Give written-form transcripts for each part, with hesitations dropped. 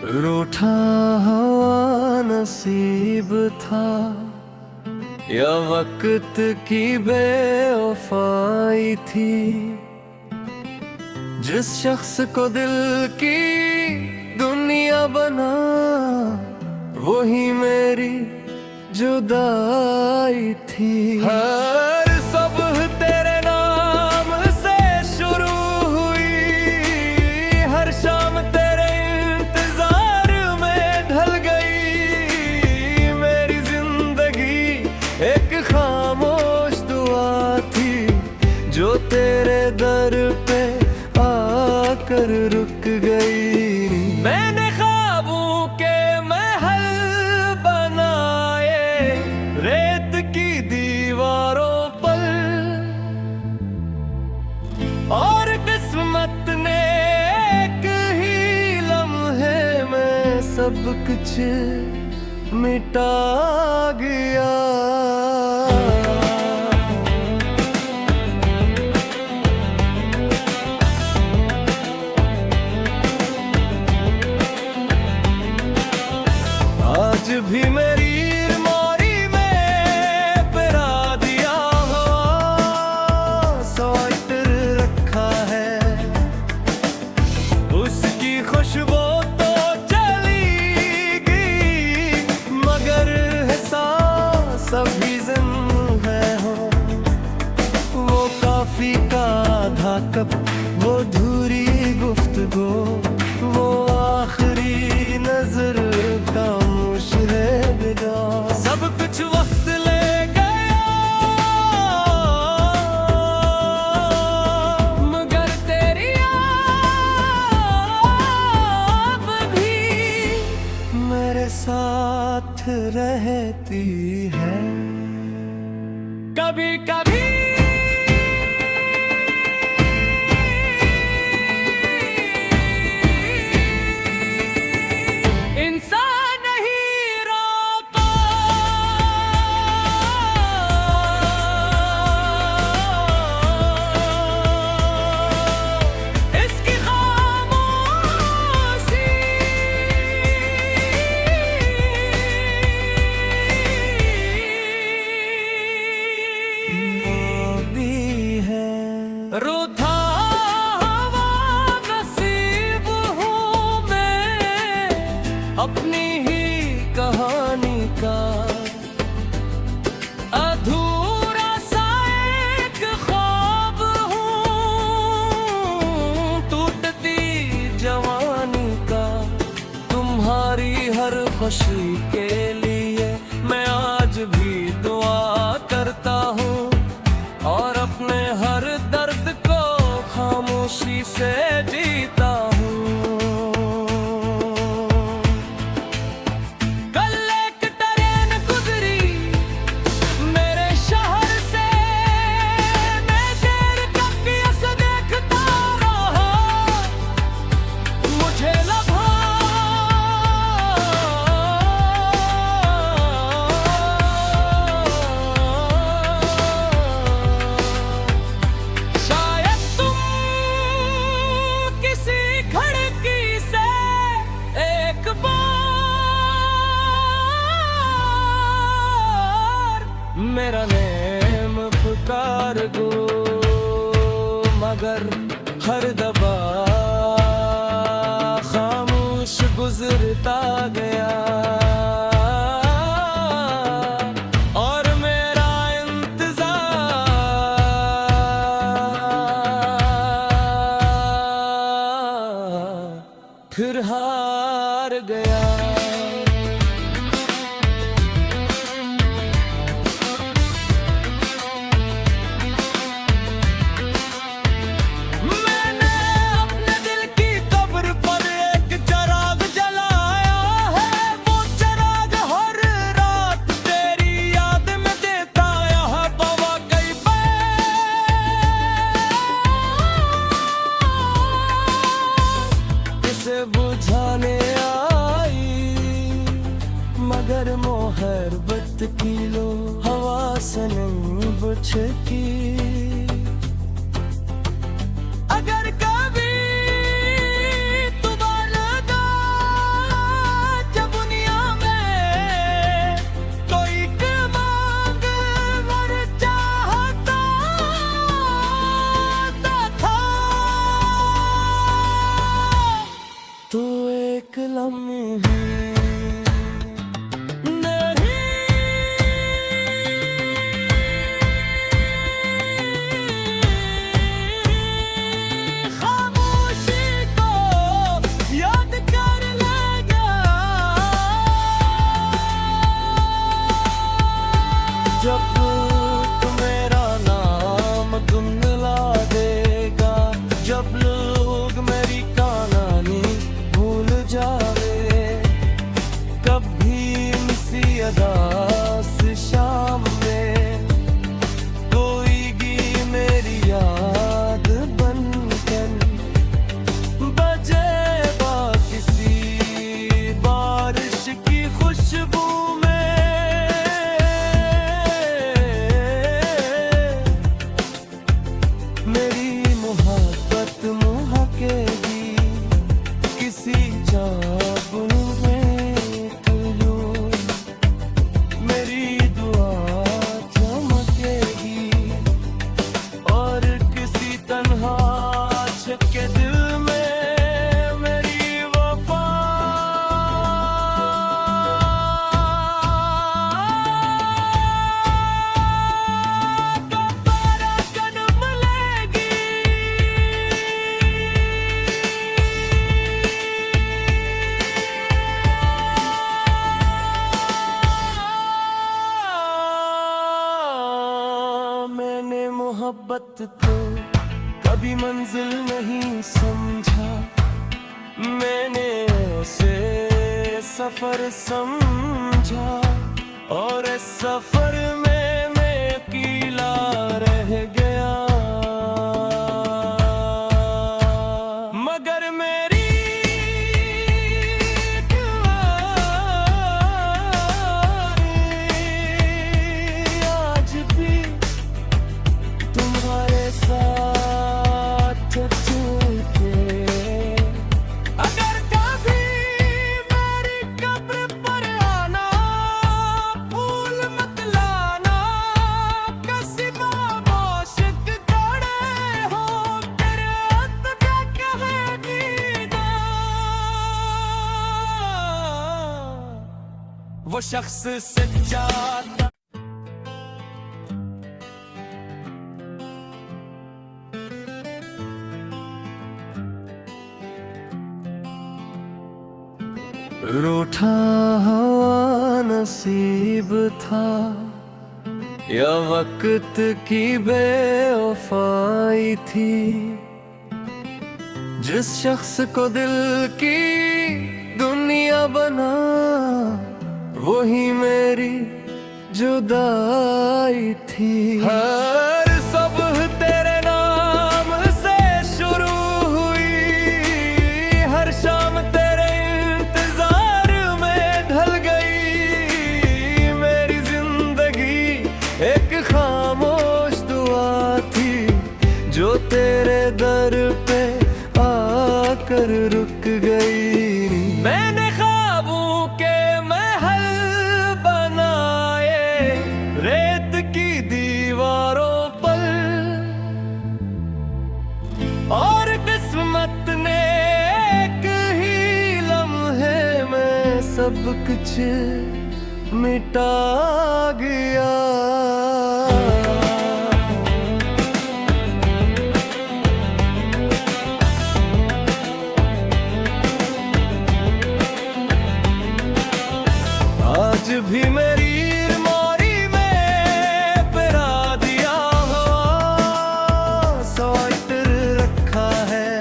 रूठा हवा नसीब था या वक्त की बेवफाई थी। जिस शख्स को दिल की दुनिया बना वही मेरी जुदाई थी। हर सुबह तेरे नाम से शुरू हुई, हर शाम तेरे इंतजार में ढल गई। मेरी जिंदगी एक खामोश दुआ थी जो तेरे दर पे आकर रुक गई। मैंने ख्वाबों के महल बनाए रेत की दीवारों पर, और किस्मत ने एक ही लम्हे में सब कुछ मिटा गया। आज भी मेरी मोरी में पिरा दिया हो, स्वेटर रखा है उसकी खुशबू तो चली गई, मगर एहसास अभी जिंदा है हो। वो काफी का आधा कप, वो धूरी गुफ्तगू, वो आखिरी नजर का सब कुछ वक्त ले गया, मगर तेरी याद भी मेरे साथ रहती है। कभी कभी रूठा हवा नसीब हूँ मैं अपनी ही कहानी का, अधूरा सा एक ख्वाब हूँ टूटती जवानी का। तुम्हारी हर खुशी के लिए मैं आज भी दुआ करता हूँ, और अपने हर दर्द को खामोशी से जीता हूँ। कल एक ट्रेन गुजरी मेरे शहर से, मैं देर तक ऐसे देखता रहा, मुझे लगा मेरा नेम पुकार गो, मगर हर दबा खामोश गुजरता गया। और मेरा इंतजार फिर हार गया। वो जब तू मेरा नाम गुनगुना देगा, जब लोग मेरी कहानी भूल जावे, कभी किसी अदास शाम में रोएगी मेरी याद बनकर, बजेगा किसी बारिश की खुशबू में, मेरी मोहब्बत महकेगी किसी चाबुन में तुझू, मेरी दुआ चमकेगी और किसी तन्हा आशिक के दिल में मेरी वफा। दोबारा जन्म लेगी, मैंने मोहब्बत तो कभी मंजिल नहीं समझा, मैंने उसे सफर समझा, और इस सफर में मैं अकेला रह गया, मगर मेरी आज भी तुम्हारे साथ चलके, अगर कभी मेरी कब्र पर आना, फूल मत लाना, किसी आशिक खड़े हो तेरे हाथ क्या कहेगी ना, वो शख्स सच्चा था। रूठा हुआ नसीब था या वक्त की बेवफाई थी, जिस शख्स को दिल की दुनिया बना वही मेरी जुदाई थी। हर सुबह तेरे नाम से शुरू हुई, हर शाम तेरे इंतजार में ढल गई, मेरी जिंदगी एक खामोश दुआ थी जो तेरे दर पे आकर रुक गई। मैंने ख्वाबों के महल बनाए रेत की दीवारों पर, और किस्मत ने एक ही लम्हे में सब कुछ मिटा गया। आज भी मेरी मोरी में पिरा दिया हो, स्वेटर रखा है,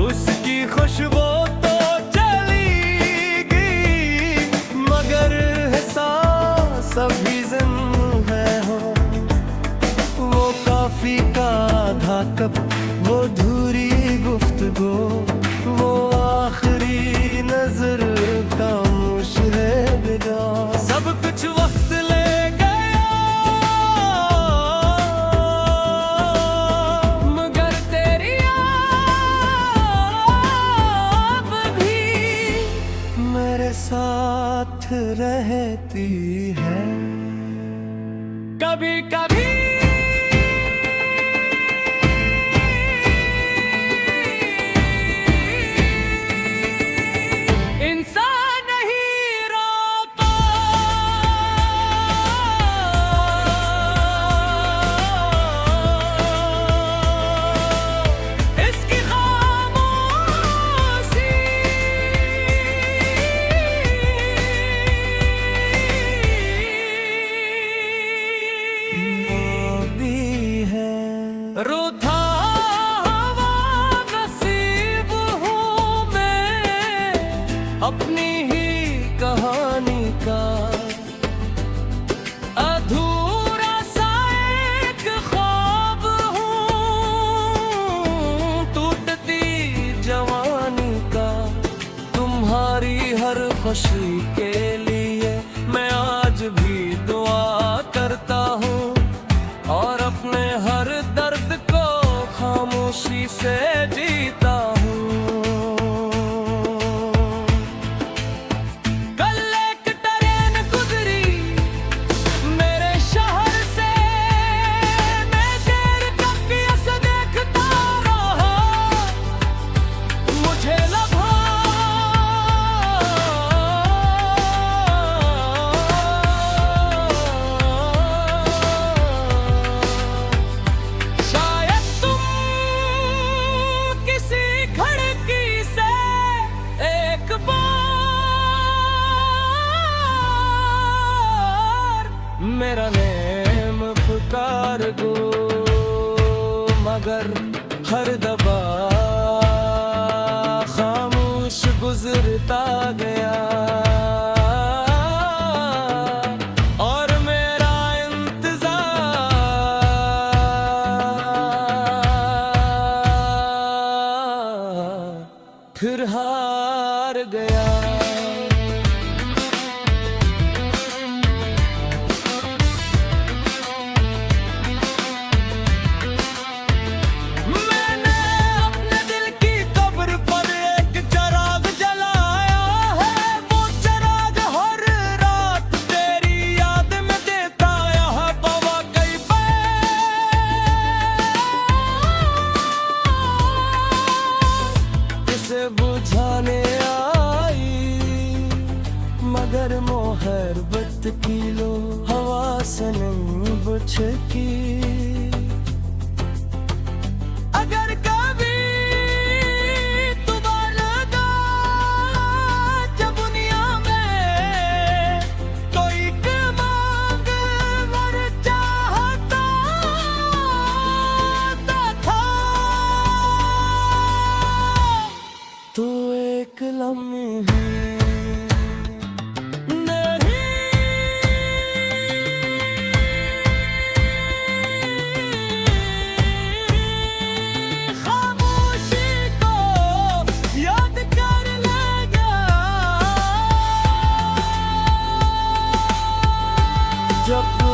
उसकी खुशबू तो चली गई, मगर एहसास अभी जिंदा है हो। वो काफी का आधा कप, वो धूरी गुफ्तगू, वो आखिरी नजर का मुशहरा, सब कुछ वक्त ले गया, मगर तेरी याद भी मेरे साथ रहती है। कभी कभी खामोशी के लिए मैं आज भी दुआ करता हूँ और अपने हर दर्द को खामोशी से जीता हूँ। कल एक ट्रेन गुजरी मेरे शहर से, मैं देर तक ऐसे देखता रहा, मुझे लगा शायद तुम किसी खिड़की से एक बार मेरा नेम पुकार गो, मगर हर दबा खामोश गुजरता गया और मेरा इंतजार फिर हार गया। मैंने अपने दिल की कब्र पर एक चिराग जलाया है, वो चिराग हर रात तेरी याद में देता आया है। बाबा कई बार इसे बुझाने आई, मगर मोहब्बत की लो हवा सनम बुझ की। अगर कभी तुम्हारा लगा जब दुनिया में कोई मांग वर चाहता था, तो एक लम्हे खामोशी को याद कर लेगा, जब तू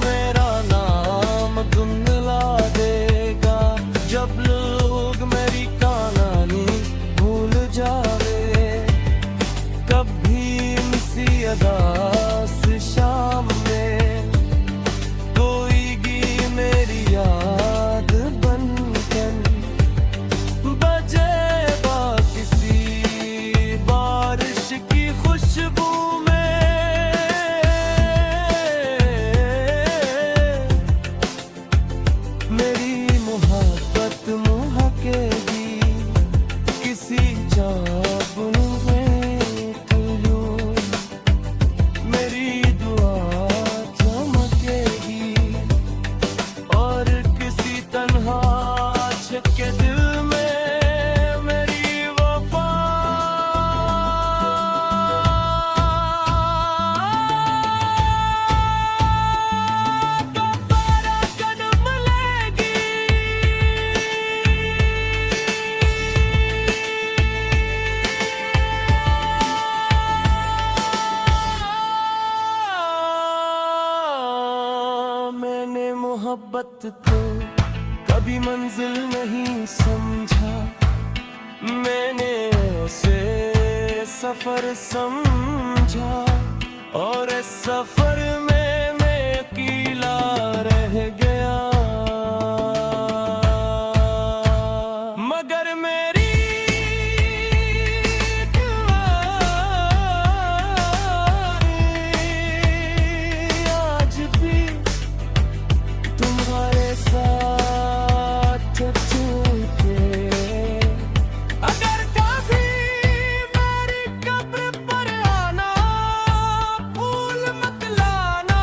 मेरा नाम गुनगुना देगा, जब लोग मेरी कहानी भूल जावे, कभी किसी अदास शाम में कोईगी मेरी याद बनकर, बजेगा किसी बारिश की खुशबू में, मेरी मोहब्बत महकेगी किसी चाबुन में तुझो, मेरी दुआ चमकेगी और किसी तन्हा आशिक के दिल में मेरी वफा दोबारा जन्म लेगी। मैंने मोहब्बत को कभी मंजिल नहीं समझा, मैंने उसे सफर समझा और इस सफर में मैं अकेला रह गया, मगर मेरी आज भी तुम्हारे साथ चलते। अगर कभी मेरी कब्र पर आना, फूल मत लाना,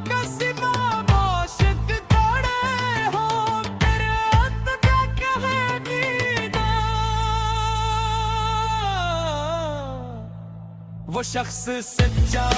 किसी बाबोशिक खड़े हो तेरे हाथ क्या कहेगी ना, वो शख्स सच्चा